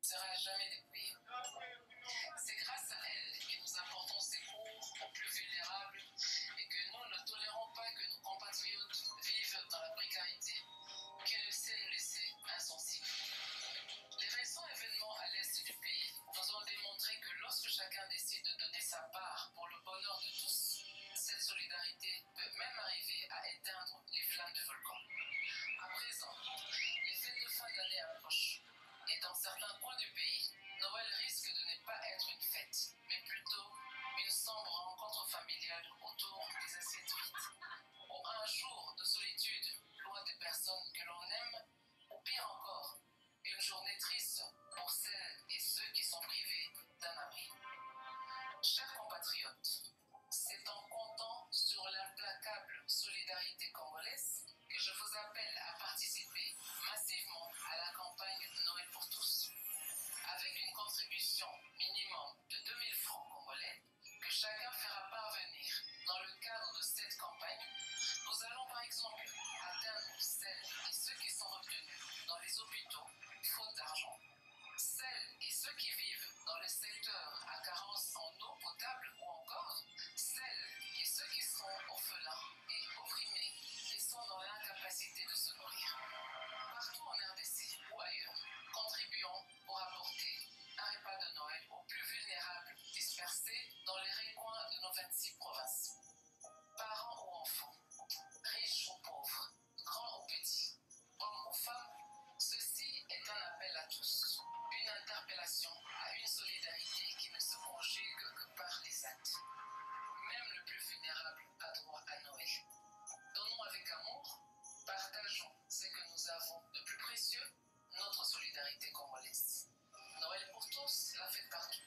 sera jamais dépouillée. C'est grâce à elle que nous apportons secours aux plus vulnérables et que nous ne tolérons pas que nos compatriotes vivent dans la précarité, qui ne sait nous laisser insensibles. Les récents événements à l'est du pays nous ont démontré que lorsque chacun décide de donner sa part pour le bonheur de tous, cette solidarité peut même arriver à éteindre les flammes du volcan. À présent, les fêtes de fin d'année approchent et dans certains coins du pays, Noël risque de ne pas être une fête, mais plutôt une sombre rencontre familiale autour des assiettes vides. Ou un jour de solitude loin des personnes que l'on aime, ou pire encore, une journée triste pour celles et ceux qui sont privés d'un abri. Chers compatriotes, c'est en comptant sur l'implacable solidarité congolaise que je vous appelle à participer massivement à la campagne Noël pour tous. Avec une contribution minimum de 2000 francs congolais que chacun fera parvenir dans le cadre de cette campagne, nous allons par exemple atteindre celles et ceux qui sont retenus dans les hôpitaux faute d'argent, celles et ceux qui vivent dans le secteur à carence en eau potable ou encore celles et ceux qui sont orphelins et opprimés et sont dans l'incapacité de se nourrir. Partout en RDC ou ailleurs, contribuons pour apporter un repas de Noël aux plus vulnérables dispersés dans les recoins de nos 26 provinces. Parents ou enfants, riches ou pauvres, grands ou petits, hommes ou femmes, ceci est un appel à tous, une interpellation à une solidarité qui ne se conjugue que par les actes. Même le plus vulnérable a droit à Noël. Donnons avec amour, partageons ce que nous avons de plus précieux, notre solidarité congolaise. Noël pour tous, la fête partout.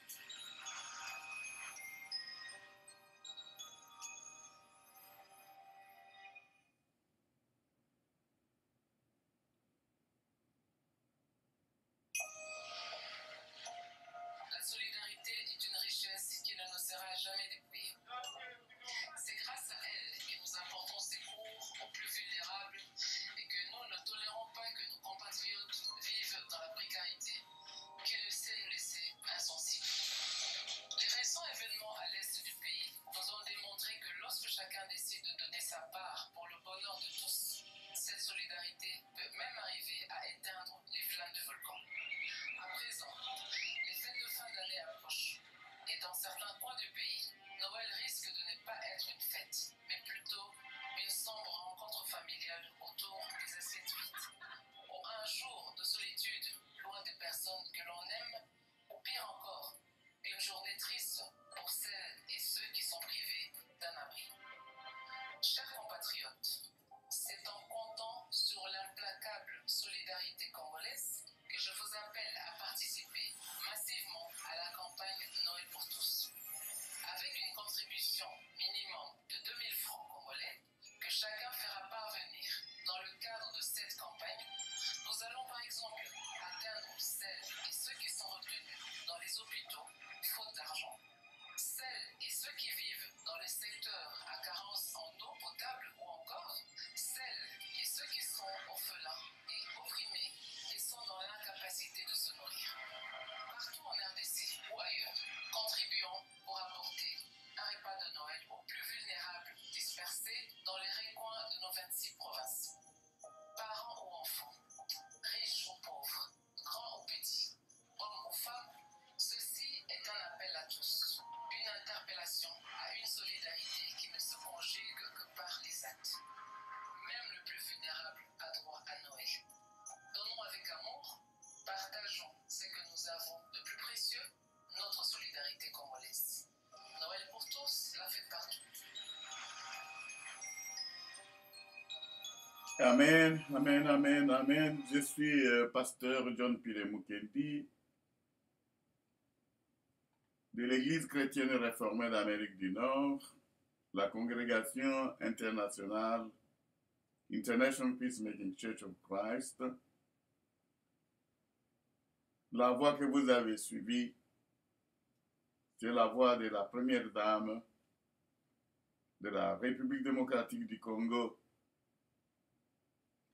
La solidarité est une richesse qui ne nous sera jamais dépouillée. C'est grâce à elle que nous apportons secours aux plus vulnérables et que nous ne tolérons pas que nos compatriotes vivent dans la précarité, qui ne sait nous laisser insensibles. Les récents événements à l'est du pays nous ont démontré que lorsque chacun décide de donner sa part pour le bonheur de tous, cette solidarité peut même arriver à éteindre les flammes du volcan. À présent, les fêtes de fin d'année approchent et dans certains coins du pays, Noël risque de ne pas être une fête, mais plutôt une sombre rencontre familiale autour des assiettes vides. Ou un jour de solitude loin des personnes que l'on aime, ou pire encore, une journée triste pour celles et ceux qui sont privés d'un abri. Chers compatriotes, c'est en comptant sur l'implacable solidarité congolaise que je vous appelle à participer massivement à la campagne Noël pour tous. Avec une contribution minimum de 2000 francs congolais que chacun fera parvenir dans le cadre de cette campagne, nous allons par exemple atteindre celles et ceux qui sont retenus dans les hôpitaux faute d'argent, celles et ceux qui vivent dans le secteur à carence en eau potable ou encore celles et ceux qui sont orphelins et opprimés et sont dans l'incapacité de se nourrir. Partout en RDC ou ailleurs, contribuons pour apporter un repas de Noël aux plus vulnérables dispersés dans les recoins de nos 26 provinces. Parents ou enfants, riches ou pauvres, grands ou petits, hommes ou femmes, ceci est un appel à tous, une interpellation à une solidarité qui ne se conjugue que par les actes. Même le plus vulnérable a droit à Noël. Donnons avec amour, partageons ce que nous avons de plus précieux, notre solidarité congolaise. Noël pour tous, la fête partout. Amen, amen, amen, amen. Je suis pasteur John Pire Mukendi de l'Église chrétienne réformée d'Amérique du Nord, la congrégation internationale International Peacemaking Church of Christ. La voix que vous avez suivie, c'est la voix de la première dame de la République démocratique du Congo.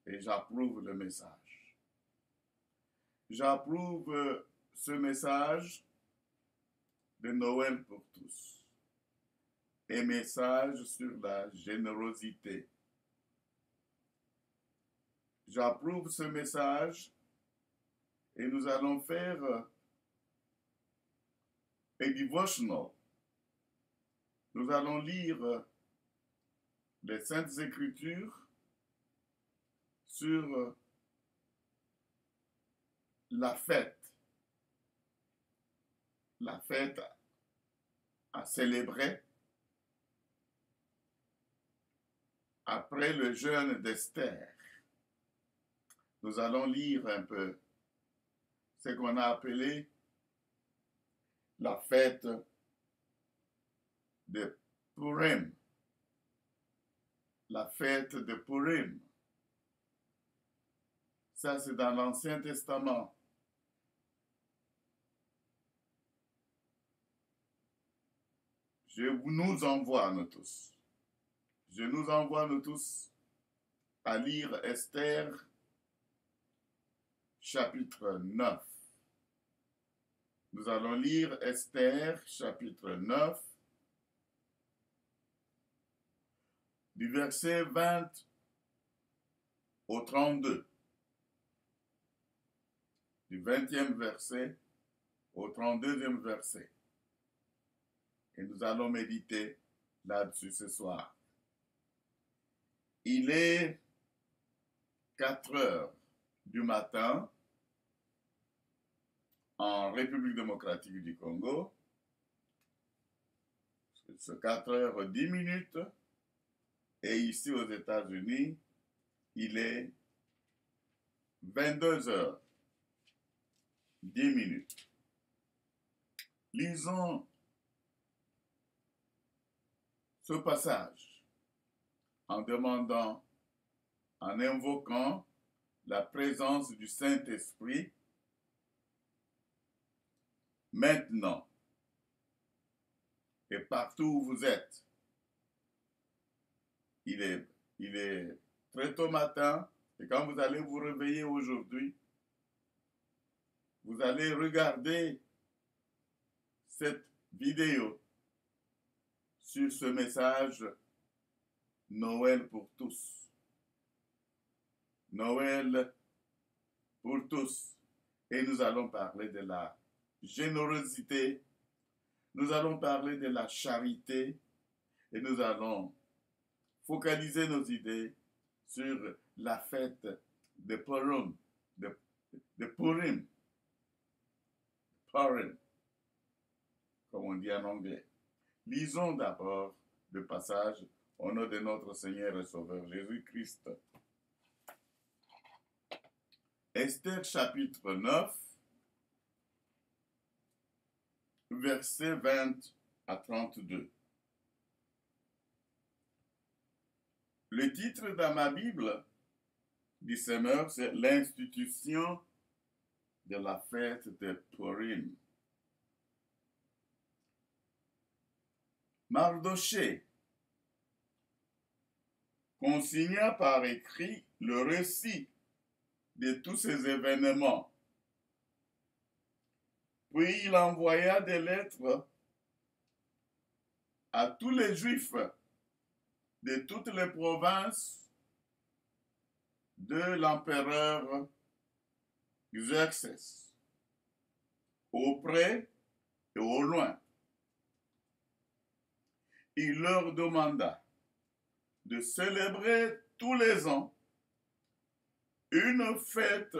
Et j'approuve le message. J'approuve ce message de Noël pour tous. Un message sur la générosité. J'approuve ce message et nous allons faire un devotional. Nous allons lire les Saintes Écritures sur la fête à célébrer après le jeûne d'Esther. Nous allons lire un peu ce qu'on a appelé la fête de Purim. La fête de Purim. Ça, c'est dans l'Ancien Testament. Je nous envoie, nous tous. Je nous envoie, nous tous, à lire Esther, chapitre 9. Nous allons lire Esther, chapitre 9, du verset 20 au 32. Du 20e verset au 32e verset. Et nous allons méditer là-dessus ce soir. Il est 4 heures du matin en République démocratique du Congo. C'est 4h10. Et ici aux États-Unis, il est 22h10. Lisons ce passage en demandant, en invoquant la présence du Saint-Esprit maintenant et partout où vous êtes. Il est très tôt matin et quand vous allez vous réveiller aujourd'hui, vous allez regarder cette vidéo sur ce message Noël pour tous. Noël pour tous. Et nous allons parler de la générosité, nous allons parler de la charité et nous allons focaliser nos idées sur la fête de Purim, de Purim, Purim, comme on dit en anglais. Lisons d'abord le passage au nom de notre Seigneur et Sauveur Jésus-Christ. Esther chapitre 9, versets 20 à 32. Le titre dans ma Bible du Semeur, c'est l'institution de la fête de Purim. Mardochée consigna par écrit le récit de tous ces événements. Puis il envoya des lettres à tous les Juifs de toutes les provinces de l'empereur Xerxès, au près et au loin. Il leur demanda de célébrer tous les ans une fête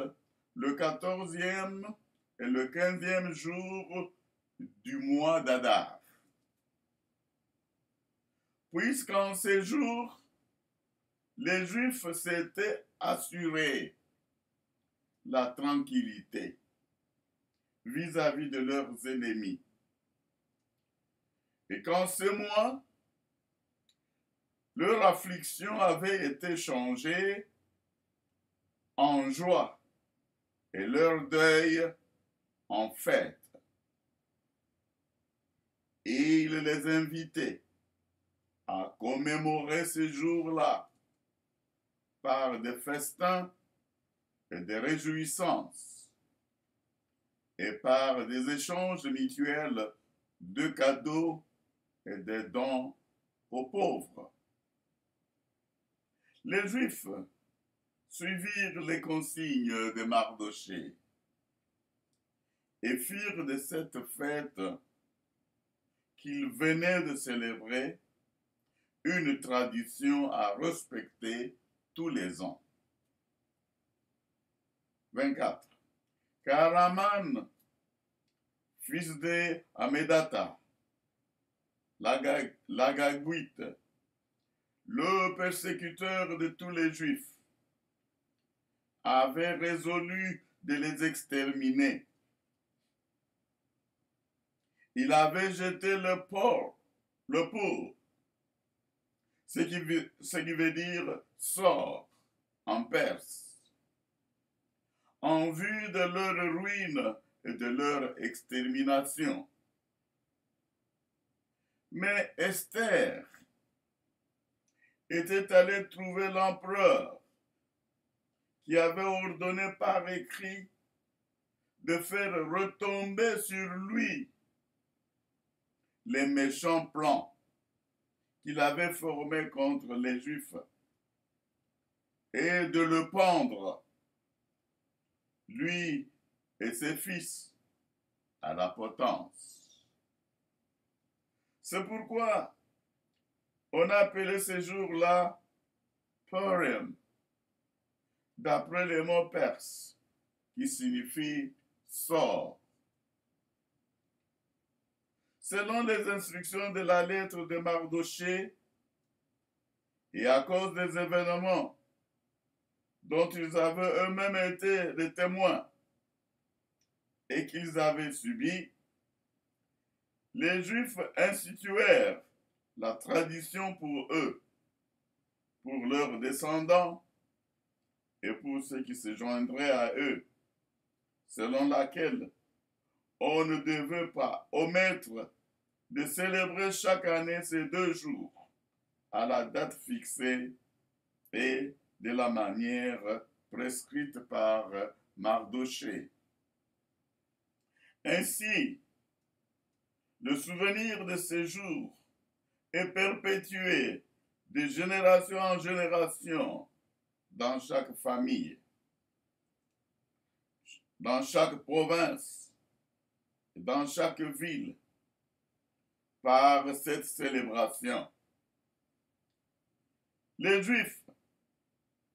le 14e et le 15e jour du mois d'Adar. Puisqu'en ces jours, les Juifs s'étaient assurés la tranquillité vis-à-vis de leurs ennemis. Et qu'en ce mois, leur affliction avait été changée en joie et leur deuil en fête. Et il les invitait à commémorer ce jour-là par des festins et des réjouissances. et par des échanges mutuels de cadeaux et des dons aux pauvres. Les Juifs suivirent les consignes de Mardochée et firent de cette fête qu'ils venaient de célébrer une tradition à respecter tous les ans. 24. Car Aman, fils de Hamedata, l'Agagouite, le persécuteur de tous les Juifs, avait résolu de les exterminer. Il avait jeté le pour, ce qui veut dire sort en perse, en vue de leur ruine et de leur extermination. Mais Esther était allée trouver l'empereur qui avait ordonné par écrit de faire retomber sur lui les méchants plans qu'il avait formés contre les Juifs et de le pendre, lui et ses fils, à la potence. C'est pourquoi on appelait ces jours-là Purim, d'après les mots perses, qui signifie sort. Selon les instructions de la lettre de Mardochée, et à cause des événements dont ils avaient eux-mêmes été les témoins et qu'ils avaient subis, les Juifs instituèrent la tradition pour eux, pour leurs descendants et pour ceux qui se joindraient à eux, selon laquelle on ne devait pas omettre de célébrer chaque année ces 2 jours à la date fixée et de la manière prescrite par Mardochée. Ainsi, le souvenir de ces jours est perpétué de génération en génération dans chaque famille, dans chaque province, dans chaque ville, par cette célébration. Les Juifs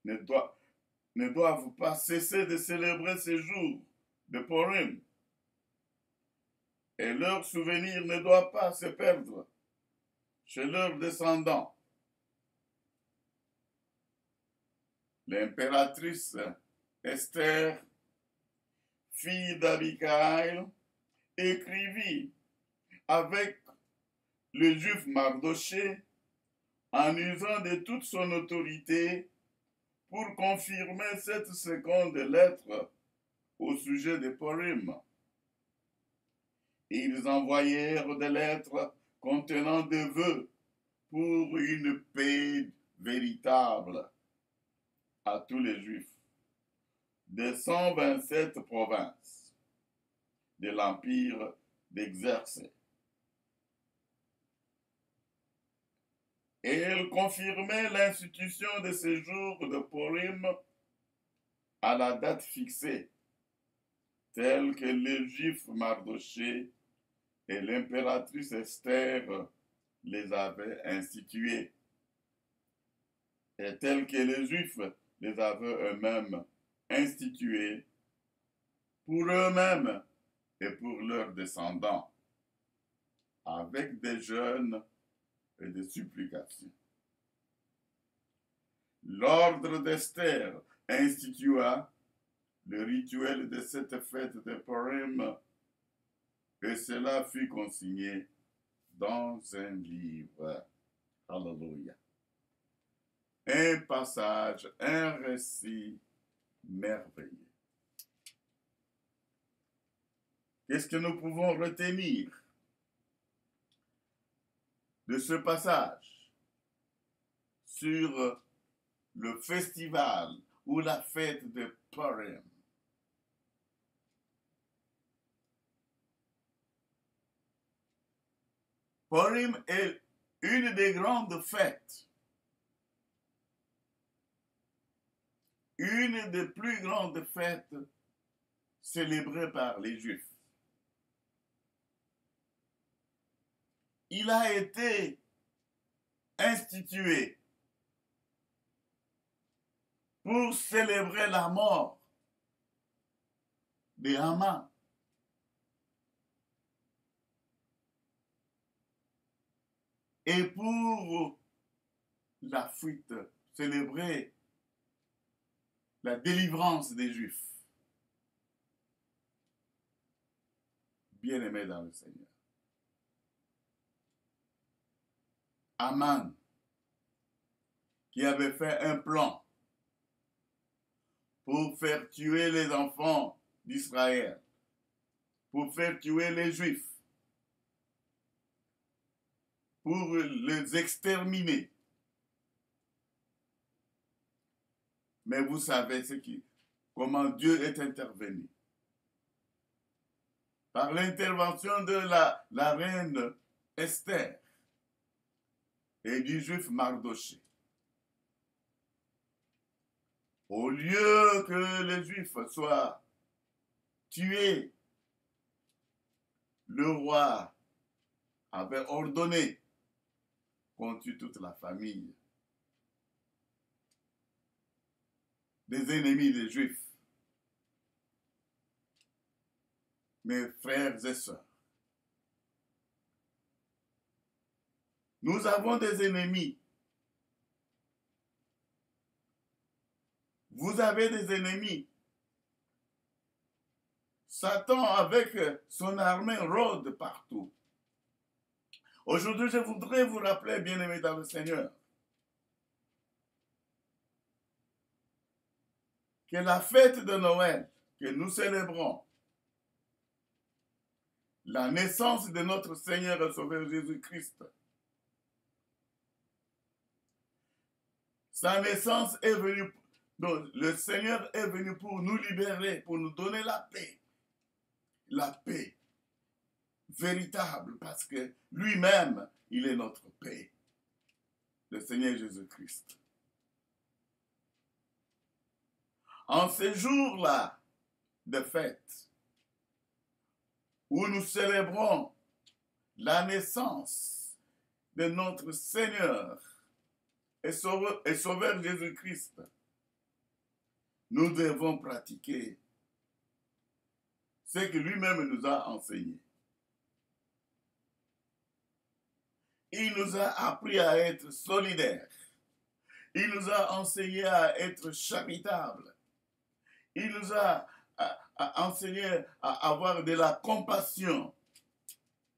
ne doivent pas cesser de célébrer ces jours de Purim, et leur souvenir ne doit pas se perdre chez leurs descendants. L'impératrice Esther, fille d'Abicaïl, écrivit avec le juif Mardochée en usant de toute son autorité pour confirmer cette seconde lettre au sujet de Purim. Ils envoyèrent des lettres contenant des vœux pour une paix véritable à tous les Juifs de 127 provinces de l'Empire d'Exercé. Et elle confirmait l'institution de ces jours de Purim à la date fixée, telle que le juif Mardochée et l'impératrice Esther les avaient institués, et telle que les Juifs les avaient eux-mêmes institués pour eux-mêmes et pour leurs descendants, avec des jeûnes et des supplications. L'ordre d'Esther institua le rituel de cette fête de Purim, et cela fut consigné dans un livre. Alléluia. Un passage, un récit merveilleux. Qu'est-ce que nous pouvons retenir de ce passage sur le festival ou la fête de Purim? Purim est une des grandes fêtes, une des plus grandes fêtes célébrées par les Juifs. Il a été institué pour célébrer la mort de Haman. Et pour la fuite, célébrer la délivrance des Juifs. Bien-aimés dans le Seigneur. Haman, qui avait fait un plan pour faire tuer les enfants d'Israël, pour faire tuer les Juifs, pour les exterminer. Mais vous savez comment Dieu est intervenu. Par l'intervention de la reine Esther et du juif Mardoché. Au lieu que les Juifs soient tués, le roi avait ordonné qu'on tue toute la famille des ennemis des Juifs. Mes frères et sœurs, nous avons des ennemis. Vous avez des ennemis. Satan, avec son armée, rôde partout. Aujourd'hui, je voudrais vous rappeler, bien-aimés dans le Seigneur, que la fête de Noël que nous célébrons, la naissance de notre Seigneur et Sauveur Jésus-Christ, sa naissance est venue, donc le Seigneur est venu pour nous libérer, pour nous donner la paix véritable, parce que lui-même, il est notre paix, le Seigneur Jésus-Christ. En ces jours-là de fête, où nous célébrons la naissance de notre Seigneur et Sauveur Jésus-Christ, nous devons pratiquer ce que lui-même nous a enseigné. Il nous a appris à être solidaires. Il nous a enseigné à être charitables. Il nous a enseigné à avoir de la compassion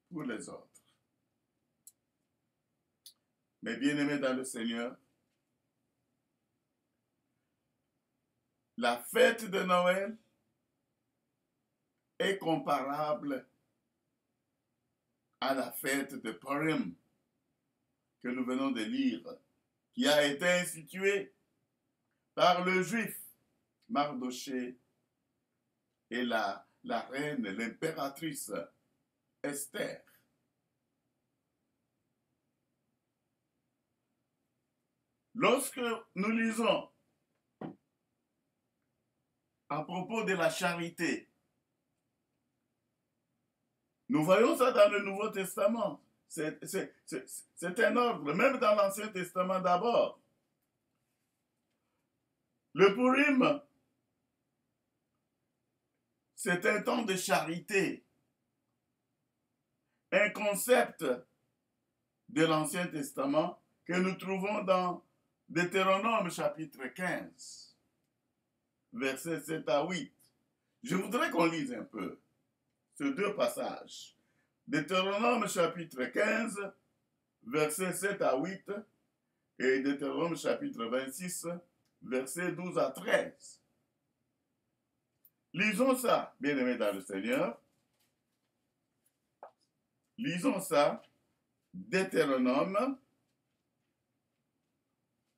pour les autres. Mais bien-aimés dans le Seigneur, la fête de Noël est comparable à la fête de Purim que nous venons de lire, qui a été instituée par le juif Mardoché et la reine, l'impératrice Esther. Lorsque nous lisons à propos de la charité, nous voyons ça dans le Nouveau Testament. C'est un ordre, même dans l'Ancien Testament d'abord. Le Purim, c'est un temps de charité, un concept de l'Ancien Testament que nous trouvons dans Deutéronome chapitre 15, versets 7 à 8. Je voudrais qu'on lise un peu ces deux passages. Deutéronome chapitre 15, versets 7 à 8 et Deutéronome chapitre 26, versets 12 à 13. Lisons ça, bien-aimés dans le Seigneur. Lisons ça, Deutéronome.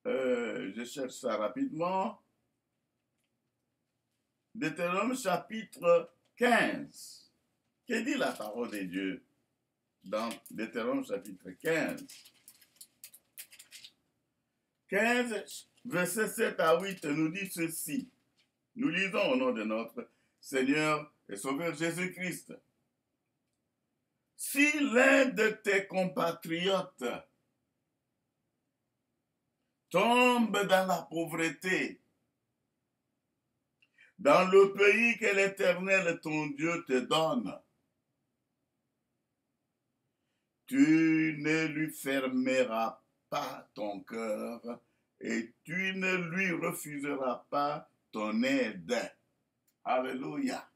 Je cherche ça rapidement. Deutéronome chapitre 15. Que dit la parole de Dieu? dans Deutéronome chapitre 15. 15, versets 7 à 8 nous dit ceci. Nous lisons au nom de notre Seigneur et Sauveur Jésus-Christ. Si l'un de tes compatriotes tombe dans la pauvreté, dans le pays que l'Éternel ton Dieu te donne, tu ne lui fermeras pas ton cœur et tu ne lui refuseras pas ton aide. Alléluia.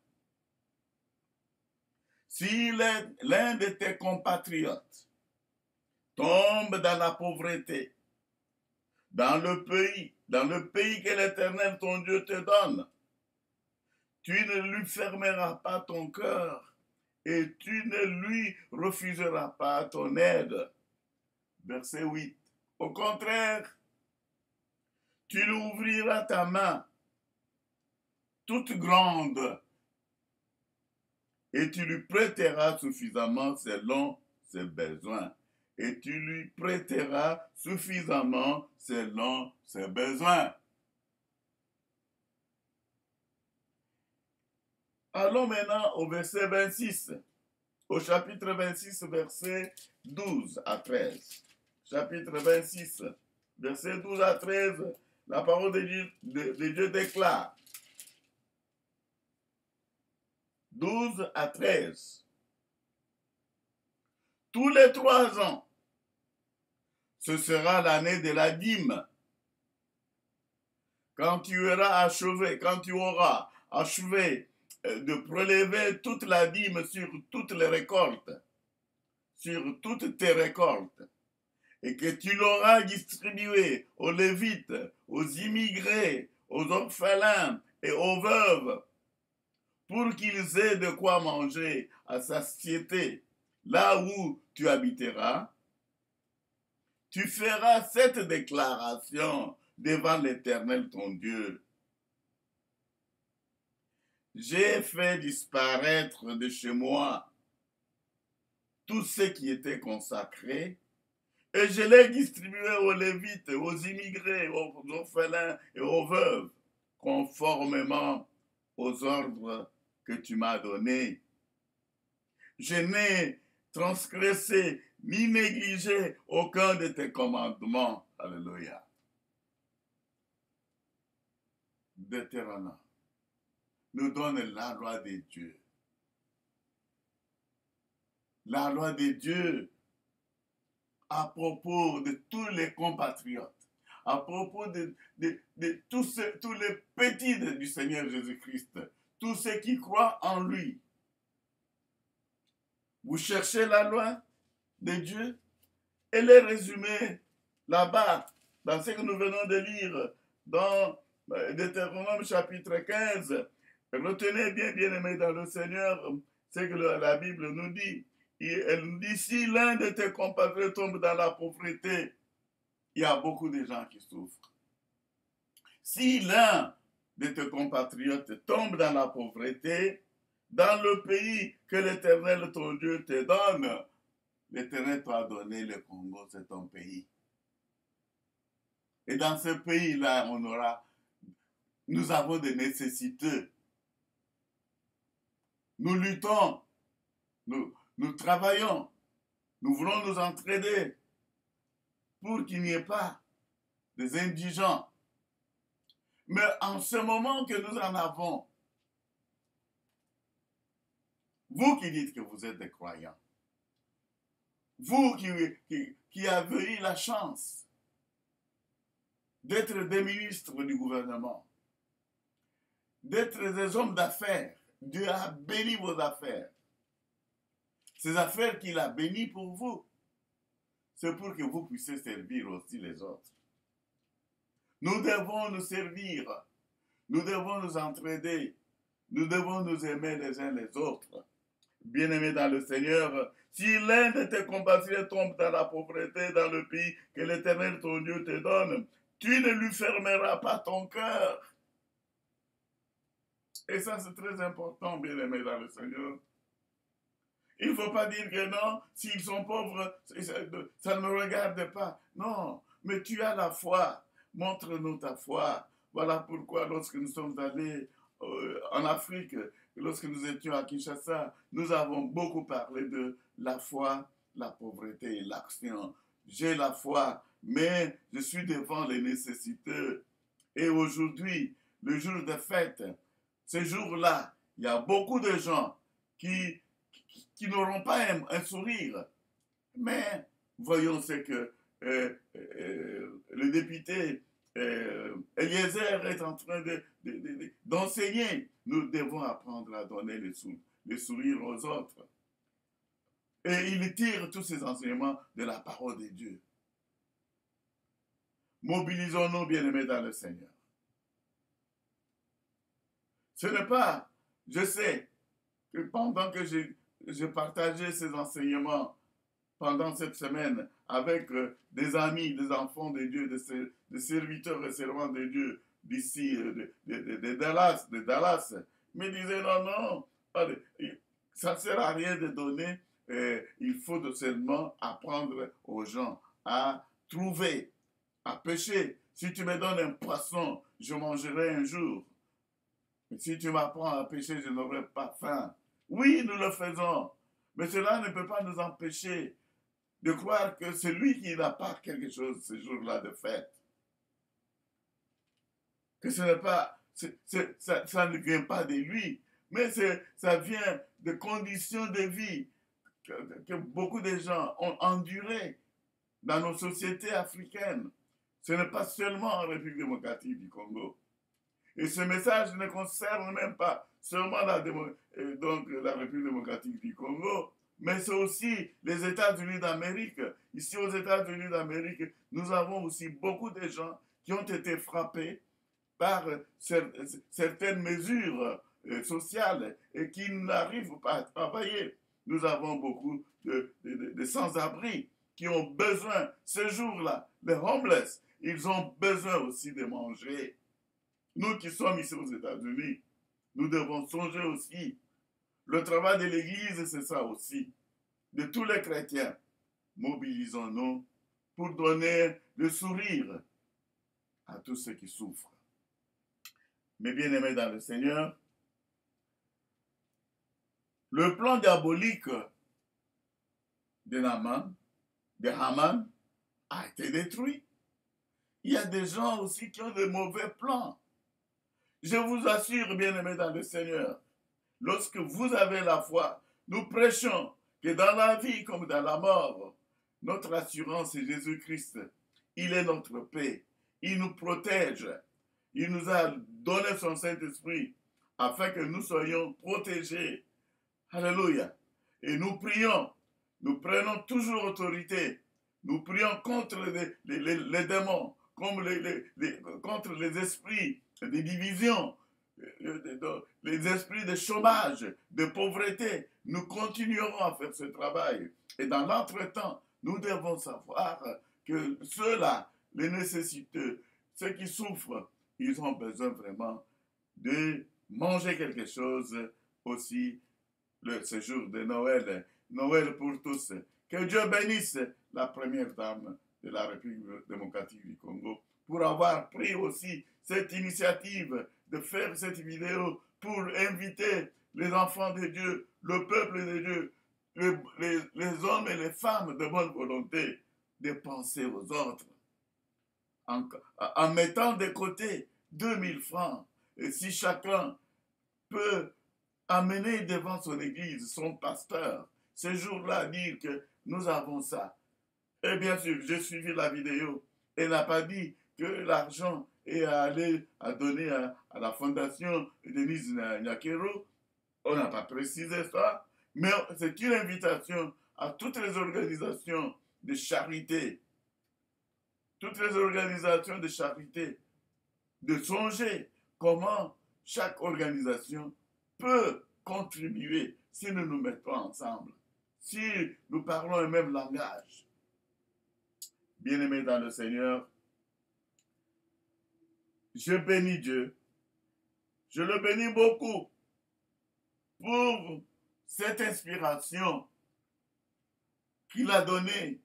Si l'un de tes compatriotes tombe dans la pauvreté, dans le pays que l'Éternel ton Dieu te donne, tu ne lui fermeras pas ton cœur et tu ne lui refuseras pas ton aide. Verset 8. Au contraire, tu lui ouvriras ta main toute grande et tu lui prêteras suffisamment selon ses besoins. Et tu lui prêteras suffisamment selon ses besoins. Allons maintenant au verset 26, au chapitre 26, verset 12 à 13. Chapitre 26, verset 12 à 13, la parole de Dieu déclare. 12 à 13. Tous les 3 ans, ce sera l'année de la dîme. Quand tu auras achevé de prélever toute la dîme sur toutes les récoltes, sur toutes tes récoltes, et que tu l'auras distribuée aux Lévites, aux immigrés, aux orphelins et aux veuves, pour qu'ils aient de quoi manger à satiété là où tu habiteras, tu feras cette déclaration devant l'Éternel ton Dieu. J'ai fait disparaître de chez moi tout ce qui était consacré, et je l'ai distribué aux Lévites, aux immigrés, aux orphelins et aux veuves, conformément aux ordres que tu m'as donnés. Je n'ai transgressé ni négligé aucun de tes commandements. Alléluia. Deutéronome nous donne la loi de Dieu. La loi de Dieu à propos de tous les compatriotes, à propos de tous les petits du Seigneur Jésus-Christ, tous ceux qui croient en lui. Vous cherchez la loi de Dieu? Elle est résumée là-bas, dans ce que nous venons de lire, dans Deutéronome chapitre 15. Retenez bien, bien-aimés dans le Seigneur, ce que la Bible nous dit. Elle nous dit, si l'un de tes compatriotes tombe dans la pauvreté, il y a beaucoup de gens qui souffrent. Si l'un de tes compatriotes tombe dans la pauvreté, dans le pays que l'Éternel ton Dieu te donne, l'Éternel t'a donné le Congo, c'est ton pays. Et dans ce pays-là, nous avons des nécessités. Nous luttons, nous travaillons, nous voulons nous entraider pour qu'il n'y ait pas des indigents. Mais en ce moment que nous en avons, vous qui dites que vous êtes des croyants, vous qui avez eu la chance d'être des ministres du gouvernement, d'être des hommes d'affaires, Dieu a béni vos affaires. Ces affaires qu'il a bénies pour vous, c'est pour que vous puissiez servir aussi les autres. Nous devons nous servir, nous devons nous entraider, nous devons nous aimer les uns les autres. Bien-aimés dans le Seigneur, si l'un de tes compatriotes tombe dans la pauvreté dans le pays que l'Éternel ton Dieu te donne, tu ne lui fermeras pas ton cœur. Et ça, c'est très important, bien-aimés dans le Seigneur. Il ne faut pas dire que non, s'ils sont pauvres, ça ne me regarde pas. Non, mais tu as la foi. Montre-nous ta foi. Voilà pourquoi lorsque nous sommes allés en Afrique, lorsque nous étions à Kinshasa, nous avons beaucoup parlé de la foi, la pauvreté et l'action. J'ai la foi, mais je suis devant les nécessiteux. Et aujourd'hui, le jour de fête, ce jour-là, il y a beaucoup de gens qui n'auront pas un sourire. Mais voyons ce que le député Eliezer est en train d'enseigner. Nous devons apprendre à donner le sourire aux autres. Et il tire tous ces enseignements de la parole de Dieu. Mobilisons-nous, bien-aimés dans le Seigneur. Ce n'est pas, je sais, que pendant que j'ai partagé ces enseignements pendant cette semaine avec des amis, des enfants de Dieu, des serviteurs et servants de Dieu d'ici, de Dallas, me disaient non, ça ne sert à rien de donner, il faut seulement apprendre aux gens à trouver, à pêcher. Si tu me donnes un poisson, je mangerai un jour. Mais si tu m'apprends à pêcher, je n'aurai pas faim. Oui, nous le faisons, mais cela ne peut pas nous empêcher de croire que c'est lui qui n'a pas quelque chose ce jour-là de fête. Que ce n'est pas, ça ne vient pas de lui, mais ça vient de conditions de vie que beaucoup de gens ont endurées dans nos sociétés africaines. Ce n'est pas seulement en République démocratique du Congo. Et ce message ne concerne même pas seulement la République démocratique du Congo, mais c'est aussi les États-Unis d'Amérique. Ici aux États-Unis d'Amérique, nous avons aussi beaucoup de gens qui ont été frappés par certaines mesures sociales et qui n'arrivent pas à travailler. Nous avons beaucoup de sans-abri qui ont besoin, ce jour-là, les homeless, ils ont besoin aussi de manger. Nous qui sommes ici aux États-Unis, nous devons songer aussi. Le travail de l'Église, c'est ça aussi. De tous les chrétiens, mobilisons-nous pour donner le sourire à tous ceux qui souffrent. Mes bien-aimés dans le Seigneur, le plan diabolique de Haman a été détruit. Il y a des gens aussi qui ont de mauvais plans. Je vous assure, bien-aimés dans le Seigneur, lorsque vous avez la foi, nous prêchons que dans la vie comme dans la mort, notre assurance est Jésus-Christ. Il est notre paix. Il nous protège. Il nous a donné son Saint-Esprit afin que nous soyons protégés. Alléluia. Et nous prions. Nous prenons toujours autorité. Nous prions contre les démons, contre les esprits de division, les esprits de chômage, de pauvreté. Nous continuerons à faire ce travail. Et dans l'entretemps, nous devons savoir que ceux-là, les nécessiteux, ceux qui souffrent, ils ont besoin vraiment de manger quelque chose aussi ce jour de Noël. Noël pour tous. Que Dieu bénisse la première dame de la République démocratique du Congo pour avoir pris aussi cette initiative de faire cette vidéo pour inviter les enfants de Dieu, le peuple de Dieu, les hommes et les femmes de bonne volonté de penser aux autres. En mettant de côté 2000 francs, et si chacun peut amener devant son église, son pasteur, ce jour-là, dire que nous avons ça. Et bien sûr, j'ai suivi la vidéo. Elle n'a pas dit que l'argent est allé à donner à la fondation Denise Nyakero. On n'a pas précisé ça. Mais c'est une invitation à toutes les organisations de charité. Toutes les organisations de charité de songer comment chaque organisation peut contribuer si nous nous mettons ensemble, si nous parlons le même langage. Bien-aimés dans le Seigneur, je bénis Dieu, je le bénis beaucoup pour cette inspiration qu'il a donnée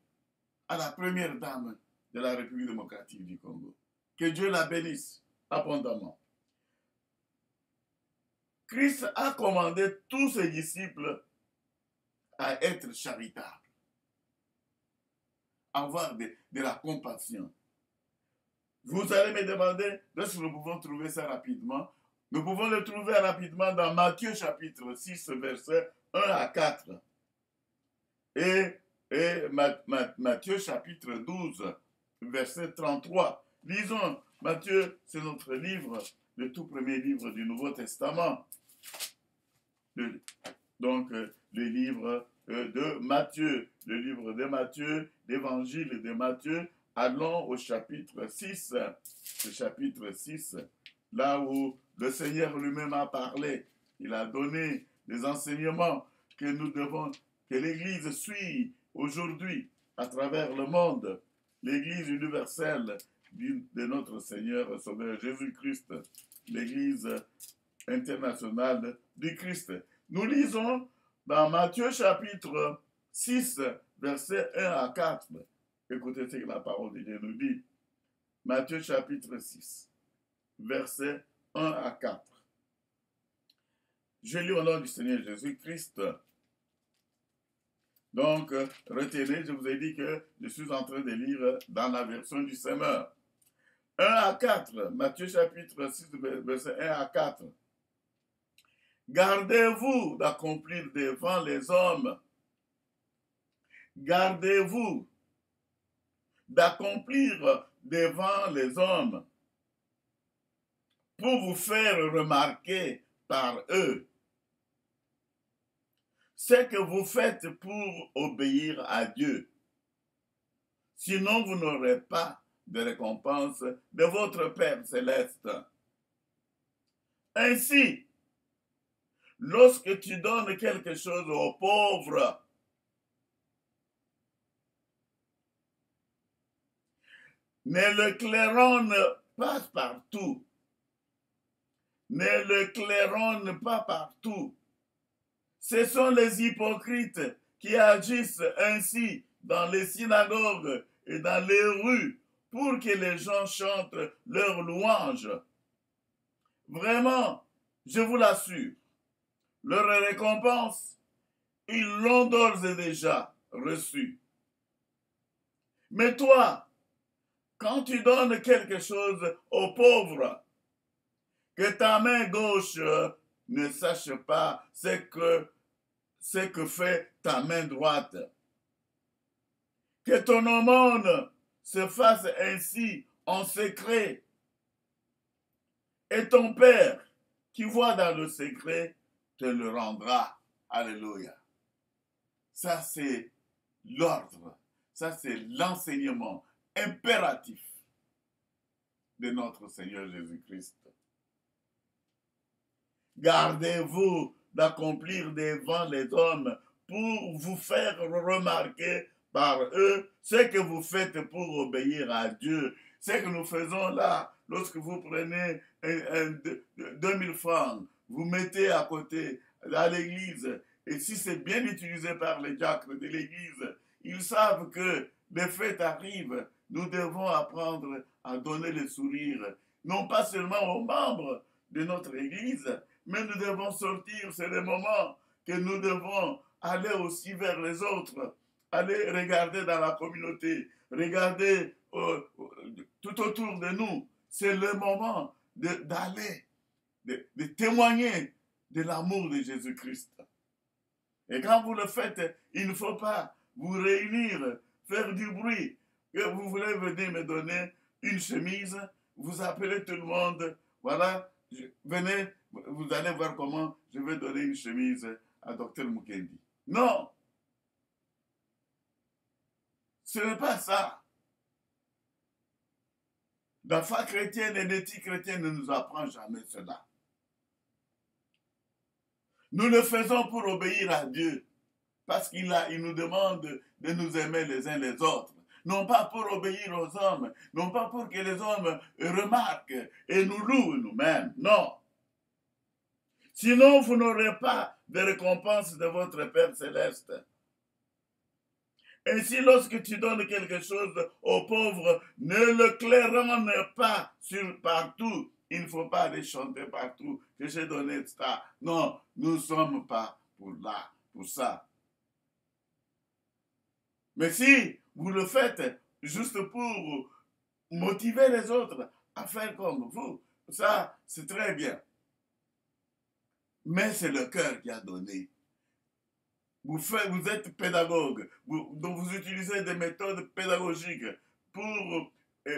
à la première dame de la République démocratique du Congo. Que Dieu la bénisse abondamment. Christ a commandé tous ses disciples à être charitables, à avoir de la compassion. Vous allez me demander, est-ce que nous pouvons trouver ça rapidement? Nous pouvons le trouver rapidement dans Matthieu chapitre 6, versets 1 à 4. Et Matthieu chapitre 12, verset 33. Lisons, Matthieu, c'est notre livre, le tout premier livre du Nouveau Testament. Donc, le livre de Matthieu, le livre de Matthieu, l'évangile de Matthieu. Allons au chapitre 6, le chapitre 6, là où le Seigneur lui-même a parlé. Il a donné des enseignements que nous devons, que l'Église suit aujourd'hui à travers le monde. L'Église universelle de notre Seigneur Sauveur Jésus-Christ, l'Église internationale du Christ. Nous lisons dans Matthieu chapitre 6, versets 1 à 4. Écoutez ce que la parole de Dieu nous dit. Matthieu chapitre 6, versets 1 à 4. Je lis au nom du Seigneur Jésus-Christ. Donc, retenez, je vous ai dit que je suis en train de lire dans la version du Semeur. 1 à 4, Matthieu chapitre 6, verset 1 à 4. Gardez-vous d'accomplir devant les hommes. Gardez-vous d'accomplir devant les hommes pour vous faire remarquer par eux ce que vous faites pour obéir à Dieu. Sinon, vous n'aurez pas de récompense de votre Père céleste. Ainsi, lorsque tu donnes quelque chose aux pauvres, ne le claironne pas partout. Ne le claironne pas partout. Ce sont les hypocrites qui agissent ainsi dans les synagogues et dans les rues pour que les gens chantent leurs louanges. Vraiment, je vous l'assure, leur récompense, ils l'ont d'ores et déjà reçue. Mais toi, quand tu donnes quelque chose aux pauvres, que ta main gauche ne sache pas ce que fait ta main droite. Que ton aumône se fasse ainsi en secret. Et ton Père, qui voit dans le secret, te le rendra. Alléluia. Ça, c'est l'ordre. Ça, c'est l'enseignement impératif de notre Seigneur Jésus-Christ. Gardez-vous d'accomplir devant les hommes pour vous faire remarquer par eux ce que vous faites pour obéir à Dieu. Ce que nous faisons là, lorsque vous prenez 2000 francs, vous mettez à côté à l'église, et si c'est bien utilisé par les diacres de l'église, ils savent que les fêtes arrivent, nous devons apprendre à donner le sourire, non pas seulement aux membres de notre église, mais nous devons sortir, c'est le moment que nous devons aller aussi vers les autres, aller regarder dans la communauté, regarder tout autour de nous. C'est le moment d'aller, de témoigner de l'amour de Jésus-Christ. Et quand vous le faites, il ne faut pas vous réunir, faire du bruit, que vous voulez venir me donner une chemise, vous appelez tout le monde, voilà, venez, vous allez voir comment je vais donner une chemise à Dr Mukendi. Non! Ce n'est pas ça. La foi chrétienne et l'éthique chrétienne ne nous apprend jamais cela. Nous le faisons pour obéir à Dieu, parce qu'il nous demande de nous aimer les uns les autres. Non pas pour obéir aux hommes, non pas pour que les hommes remarquent et nous louent nous-mêmes, non. Sinon, vous n'aurez pas de récompense de votre Père céleste. Ainsi, lorsque tu donnes quelque chose aux pauvres, ne le claironne pas partout. Il ne faut pas aller chanter partout que j'ai donné ça. Non, nous ne sommes pas pour ça. Mais si vous le faites juste pour motiver les autres à faire comme vous, ça, c'est très bien. Mais c'est le cœur qui a donné. Vous êtes pédagogue, donc vous utilisez des méthodes pédagogiques pour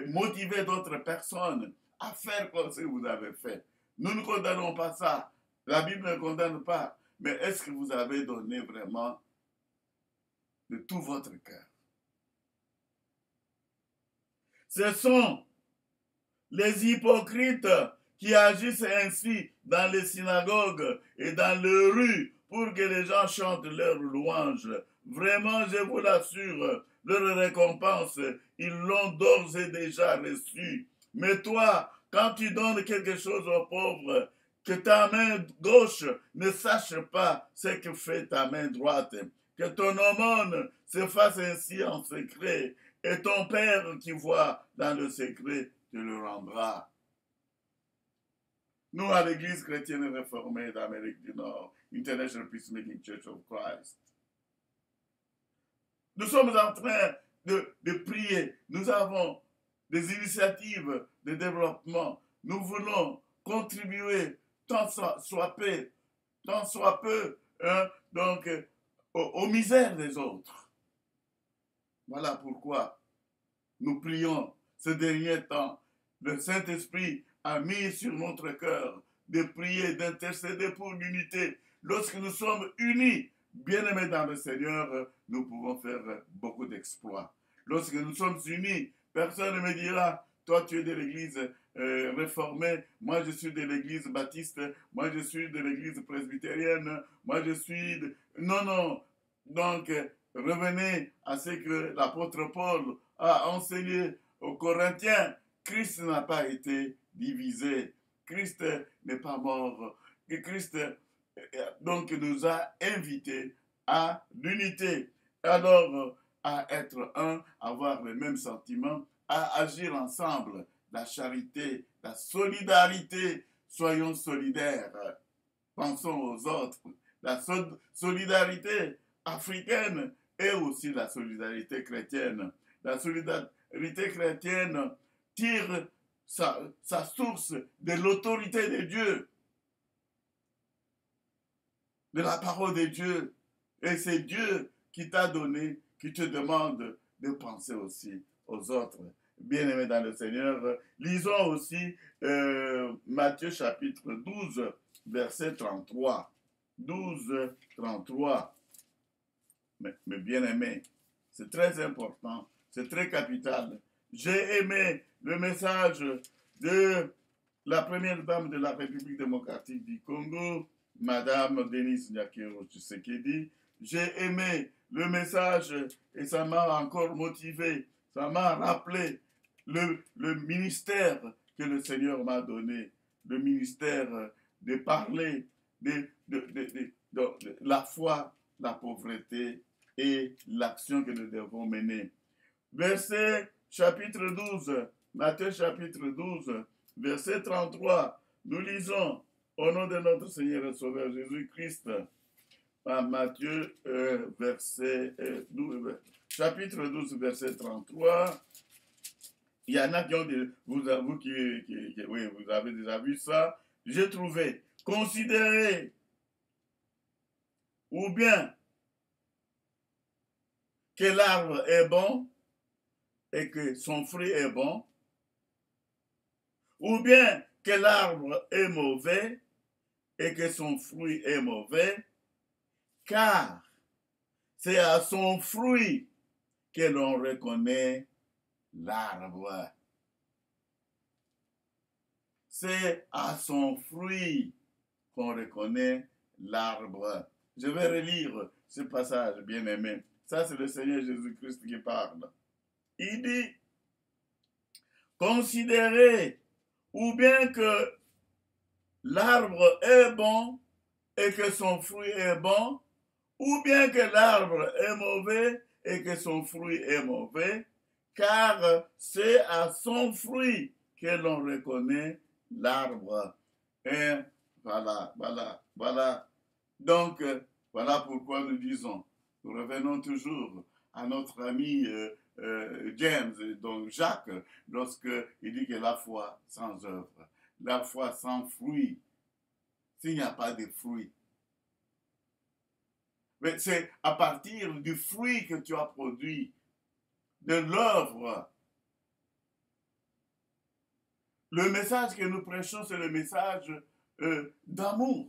motiver d'autres personnes à faire comme ce que vous avez fait. Nous ne condamnons pas ça. La Bible ne condamne pas. Mais est-ce que vous avez donné vraiment de tout votre cœur? Ce sont les hypocrites qui agissent ainsi dans les synagogues et dans les rues pour que les gens chantent leurs louanges. Vraiment, je vous l'assure, leur récompense, ils l'ont d'ores et déjà reçue. Mais toi, quand tu donnes quelque chose aux pauvres, que ta main gauche ne sache pas ce que fait ta main droite. Que ton aumône se fasse ainsi en secret. Et ton Père qui voit dans le secret te le rendra. Nous, à l'Église chrétienne réformée d'Amérique du Nord, International Peacemaking Church of Christ, nous sommes en train de prier. Nous avons des initiatives de développement. Nous voulons contribuer tant soit peu, hein, donc, aux misères des autres. Voilà pourquoi nous prions ces derniers temps. Le Saint-Esprit a mis sur notre cœur de prier, d'intercéder pour l'unité. Lorsque nous sommes unis, bien-aimés dans le Seigneur, nous pouvons faire beaucoup d'exploits. Lorsque nous sommes unis, personne ne me dira, toi tu es de l'église réformée, moi je suis de l'église baptiste, moi je suis de l'église presbytérienne, moi je suis de... Non, non. Donc, revenez à ce que l'apôtre Paul a enseigné aux Corinthiens. Christ n'a pas été divisé. Christ n'est pas mort. Christ donc nous a invités à l'unité. Alors, à être un, à avoir les mêmes sentiments, à agir ensemble. La charité, la solidarité. Soyons solidaires. Pensons aux autres. La solidarité africaine et aussi la solidarité chrétienne. La solidarité chrétienne tire sa source de l'autorité de Dieu, de la parole de Dieu. Et c'est Dieu qui t'a donné, qui te demande de penser aussi aux autres. Bien-aimés dans le Seigneur, lisons aussi Matthieu chapitre 12, verset 33. 12, 33. Mais bien-aimés, c'est très important, c'est très capital. J'ai aimé le message de la première dame de la République démocratique du Congo, Madame Denise Nyakero Tshisekedi. J'ai aimé le message et ça m'a encore motivé, ça m'a rappelé le ministère que le Seigneur m'a donné, le ministère de parler de la foi, la pauvreté et l'action que nous devons mener. Verset chapitre 12, Matthieu chapitre 12, verset 33, nous lisons au nom de notre Seigneur et Sauveur Jésus-Christ, à Matthieu chapitre 12, verset 33. Il y en a qui ont vous avez déjà vu ça. J'ai trouvé, considérez ou bien que l'arbre est bon et que son fruit est bon, ou bien que l'arbre est mauvais et que son fruit est mauvais, car c'est à son fruit que l'on reconnaît l'arbre. C'est à son fruit qu'on reconnaît l'arbre. Je vais relire ce passage, bien-aimé. Ça, c'est le Seigneur Jésus-Christ qui parle. Il dit, « Considérez ou bien que l'arbre est bon et que son fruit est bon, ou bien que l'arbre est mauvais et que son fruit est mauvais, car c'est à son fruit que l'on reconnaît l'arbre. Et voilà. Donc, voilà pourquoi nous disons, nous revenons toujours à notre ami James, donc Jacques, lorsqu'il dit que la foi sans œuvre, la foi sans fruit, s'il n'y a pas de fruit, mais c'est à partir du fruit que tu as produit, de l'œuvre. Le message que nous prêchons, c'est le message d'amour.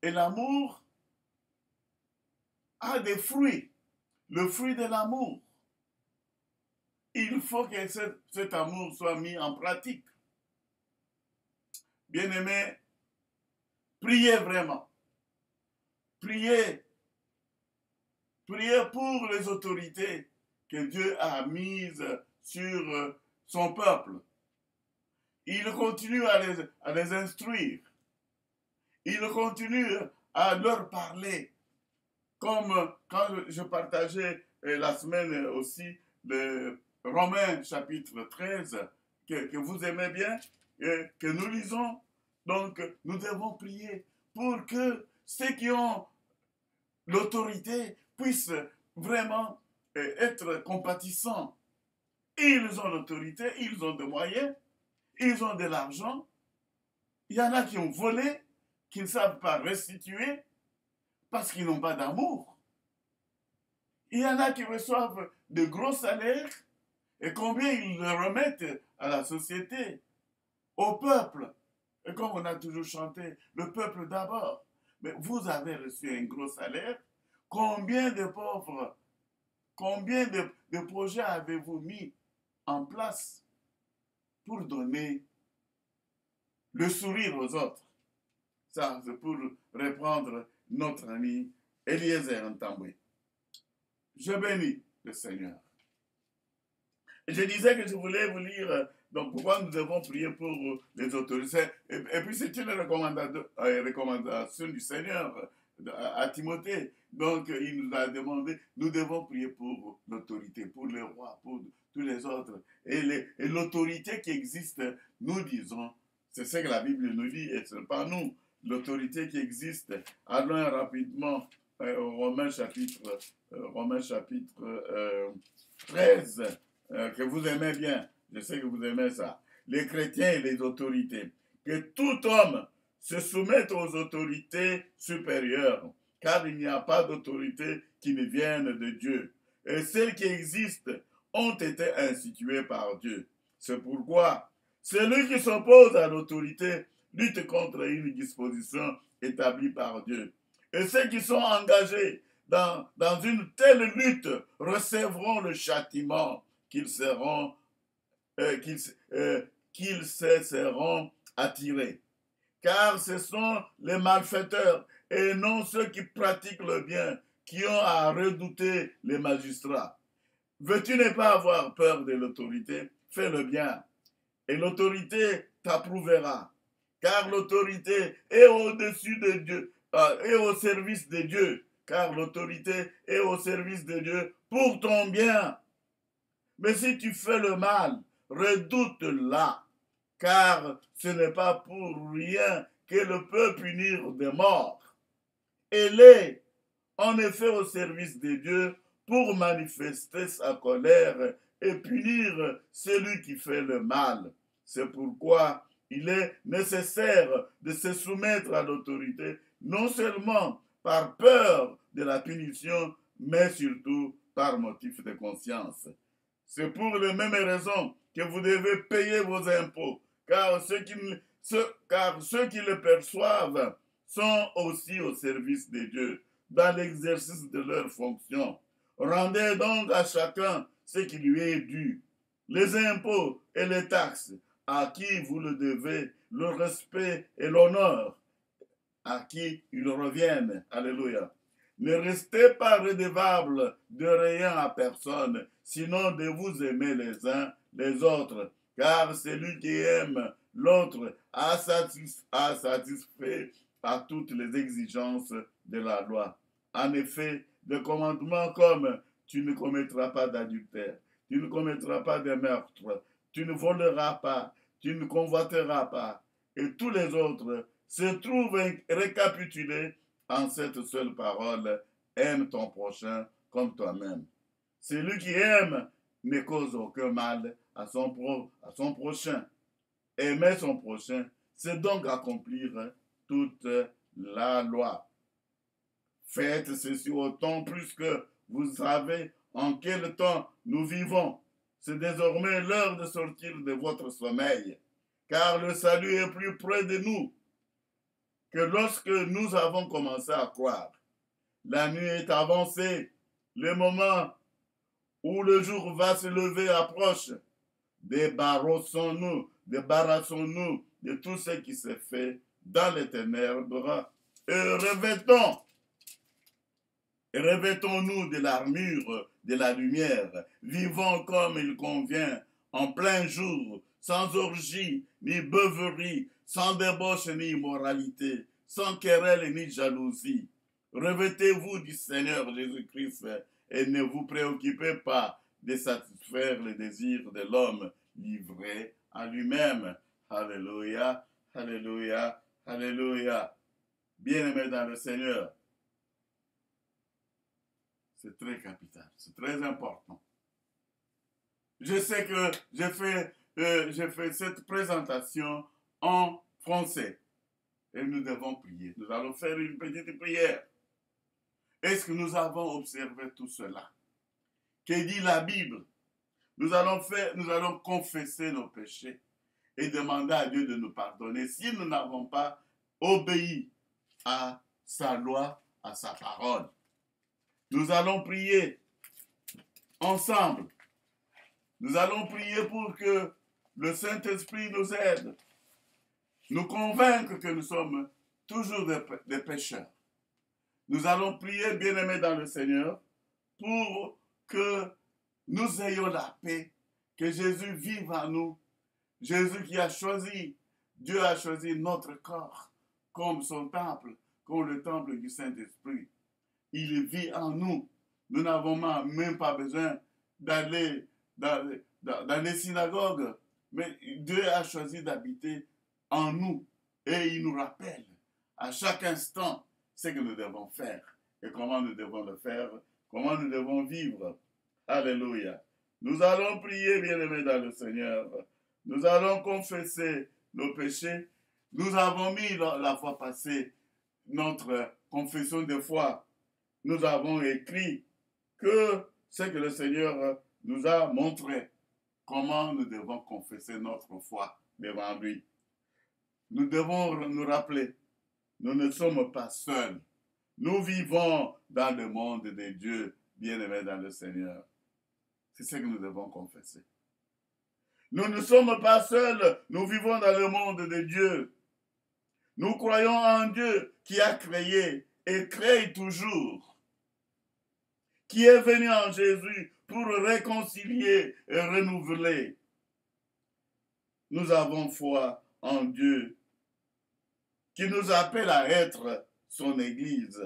Et l'amour a des fruits. Le fruit de l'amour. Il faut que cet amour soit mis en pratique. Bien-aimés, priez vraiment. Priez pour les autorités que Dieu a mises sur son peuple. Il continue à les instruire. Il continue à leur parler. Comme quand je partageais la semaine aussi le Romains chapitre 13, que vous aimez bien, que nous lisons. Donc, nous devons prier pour que ceux qui ont l'autorité puissent vraiment être compatissants. Ils ont l'autorité, ils ont des moyens, ils ont de l'argent. Il y en a qui ont volé, qui ne savent pas restituer parce qu'ils n'ont pas d'amour. Il y en a qui reçoivent de gros salaires et combien ils le remettent à la société, au peuple. Et comme on a toujours chanté, le peuple d'abord. Mais vous avez reçu un gros salaire. Combien de pauvres, combien de projets avez-vous mis en place pour donner le sourire aux autres? Ça, c'est pour reprendre notre ami Eliezer Ntambwe. Je bénis le Seigneur. Je disais que je voulais vous lire donc pourquoi nous devons prier pour les autorités. Et puis c'est une recommandation du Seigneur à Timothée. Donc il nous a demandé, nous devons prier pour l'autorité, pour les rois, pour tous les autres. Et l'autorité qui existe, nous disons, c'est ce que la Bible nous dit, et ce n'est pas nous. L'autorité qui existe. Allons rapidement au Romains chapitre 13, que vous aimez bien. Je sais que vous aimez ça. Les chrétiens et les autorités. Que tout homme se soumette aux autorités supérieures, car il n'y a pas d'autorité qui ne vienne de Dieu. Et celles qui existent ont été instituées par Dieu. C'est pourquoi celui qui s'oppose à l'autorité lutte contre une disposition établie par Dieu. Et ceux qui sont engagés dans une telle lutte recevront le châtiment qu'ils se seront attirés. Car ce sont les malfaiteurs et non ceux qui pratiquent le bien qui ont à redouter les magistrats. Veux-tu ne pas avoir peur de l'autorité? Fais le bien, et l'autorité t'approuvera. Car l'autorité est au-dessus de Dieu, est au service de Dieu. Car l'autorité est au service de Dieu pour ton bien. Mais si tu fais le mal, redoute-la, car ce n'est pas pour rien qu'elle peut punir de mort. Elle est en effet au service de Dieu pour manifester sa colère et punir celui qui fait le mal. C'est pourquoi il est nécessaire de se soumettre à l'autorité, non seulement par peur de la punition, mais surtout par motif de conscience. C'est pour les mêmes raisons que vous devez payer vos impôts, car ceux qui le perçoivent sont aussi au service de Dieu, dans l'exercice de leurs fonctions. Rendez donc à chacun ce qui lui est dû, les impôts et les taxes, à qui vous le devez, le respect et l'honneur, à qui ils reviennent. Alléluia. Ne restez pas redevables de rien à personne, sinon de vous aimer les uns les autres, car celui qui aime l'autre a satisfait à toutes les exigences de la loi. En effet, des commandements comme tu ne commettras pas d'adultère, tu ne commettras pas de meurtre, tu ne voleras pas, tu ne convoiteras pas, et tous les autres se trouvent récapitulés en cette seule parole, aime ton prochain comme toi-même. Celui qui aime ne cause aucun mal à son prochain. Aimer son prochain, c'est donc accomplir toute la loi. Faites ceci autant plus que vous savez en quel temps nous vivons. C'est désormais l'heure de sortir de votre sommeil, car le salut est plus près de nous que lorsque nous avons commencé à croire. La nuit est avancée, le moment où le jour va se lever approche. Débarrassons-nous de tout ce qui se fait dans les ténèbres et revêtons-nous de l'armure de la lumière, vivons comme il convient, en plein jour, sans orgie, ni beuverie, sans débauche ni immoralité, sans querelle ni jalousie. Revêtez-vous du Seigneur Jésus-Christ et ne vous préoccupez pas de satisfaire les désirs de l'homme livré à lui-même. Alléluia, alléluia, alléluia. Bien-aimés dans le Seigneur, c'est très capital, c'est très important. Je sais que j'ai fait cette présentation en français et nous devons prier. Nous allons faire une petite prière. Est-ce que nous avons observé tout cela? Que dit la Bible? Nous allons confesser nos péchés et demander à Dieu de nous pardonner si nous n'avons pas obéi à sa loi, à sa parole. Nous allons prier ensemble. Nous allons prier pour que le Saint-Esprit nous aide, nous convaincre que nous sommes toujours des pécheurs. Nous allons prier, bien-aimés dans le Seigneur, pour que nous ayons la paix, que Jésus vive en nous. Jésus qui a choisi, Dieu a choisi notre corps comme son temple, comme le temple du Saint-Esprit. Il vit en nous. Nous n'avons même pas besoin d'aller dans les synagogues, mais Dieu a choisi d'habiter en nous et il nous rappelle à chaque instant ce que nous devons faire et comment nous devons le faire, comment nous devons vivre. Alléluia. Nous allons prier, bien-aimés dans le Seigneur. Nous allons confesser nos péchés. Nous avons mis la fois passée notre confession de foi. Nous avons écrit que ce que le Seigneur nous a montré, comment nous devons confesser notre foi devant lui. Nous devons nous rappeler, nous ne sommes pas seuls. Nous vivons dans le monde de Dieu, bien-aimés dans le Seigneur. C'est ce que nous devons confesser. Nous ne sommes pas seuls, nous vivons dans le monde de Dieu. Nous croyons en Dieu qui a créé et crée toujours, qui est venu en Jésus pour réconcilier et renouveler. Nous avons foi en Dieu qui nous appelle à être son Église,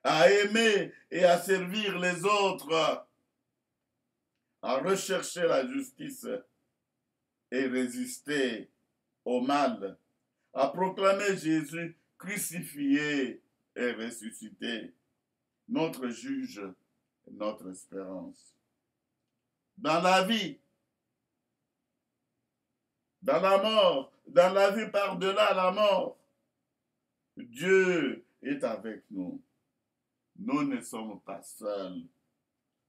à aimer et à servir les autres, à rechercher la justice et résister au mal, à proclamer Jésus crucifié et ressuscité, notre juge et notre espérance. Dans la vie, dans la mort, dans la vie par-delà la mort, Dieu est avec nous. Nous ne sommes pas seuls.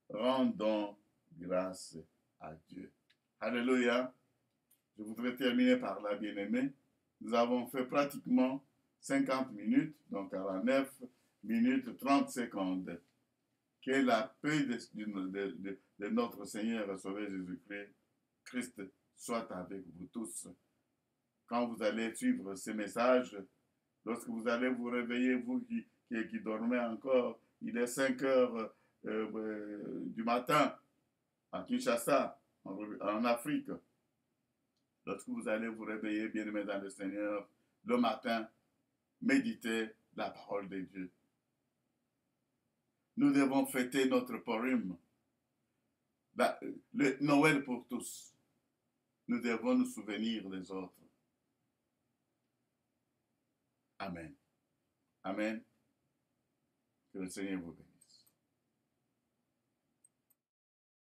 Rendons grâce à Dieu. Alléluia. Je voudrais terminer par là, bien-aimés. Nous avons fait pratiquement 50 minutes, donc 49 minutes 30 secondes. Que la paix de notre Seigneur et Sauveur Jésus-Christ soit avec vous tous. Quand vous allez suivre ces messages, lorsque vous allez vous réveiller, vous qui dormez encore, il est 5 heures du matin à Kinshasa, en Afrique. lorsque vous allez vous réveiller, bien-aimés dans le Seigneur, le matin, méditez la parole de Dieu. Nous devons fêter notre Purim, le Noël pour tous. Nous devons nous souvenir des autres. Amen. Amen. Que le Seigneur vous bénisse.